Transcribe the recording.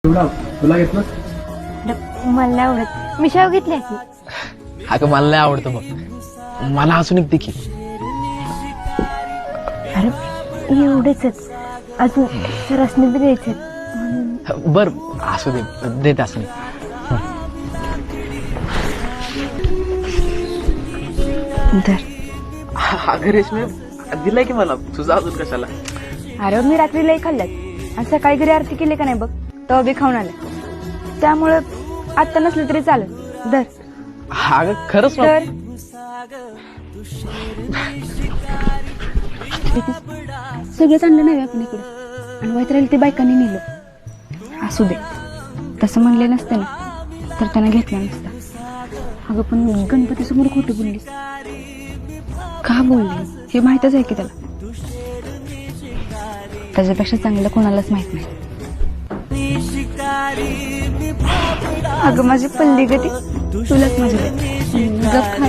तुला घेतलं? मला नाही आवडत. मी शेव घेतली की. अगं मला नाही आवडतं बघ. मला असून एक देखील. अरे एवढेच अजून सरसने बी द्यायचे. बर असू दे, देत असं अगं रेशमी दिलाय की मला, तुझा अजून कशाला? अरे मी रात्री लई खाल्ल्यात आणि सकाळी घरी आरती केली का नाही बघ, तो बी खाऊन आला. त्यामुळं आता नसलं तरी चालेल. धर. अगं खरंच तर सगळंच आणलं नाही आपण इकडे आणि वाईट राहिलं ते बायकांनी नेलं. असू दे, तसं म्हणले नसते ना तर त्यानं घेतलं नसतं. अगं पण गणपती समोर खोटं बोललीस का? बोलली हे माहितच आहे की त्याला. त्याच्यापेक्षा चांगलं कोणालाच माहित नाही. अगं माझी पल्ली गती तुलाच माझी गप खा.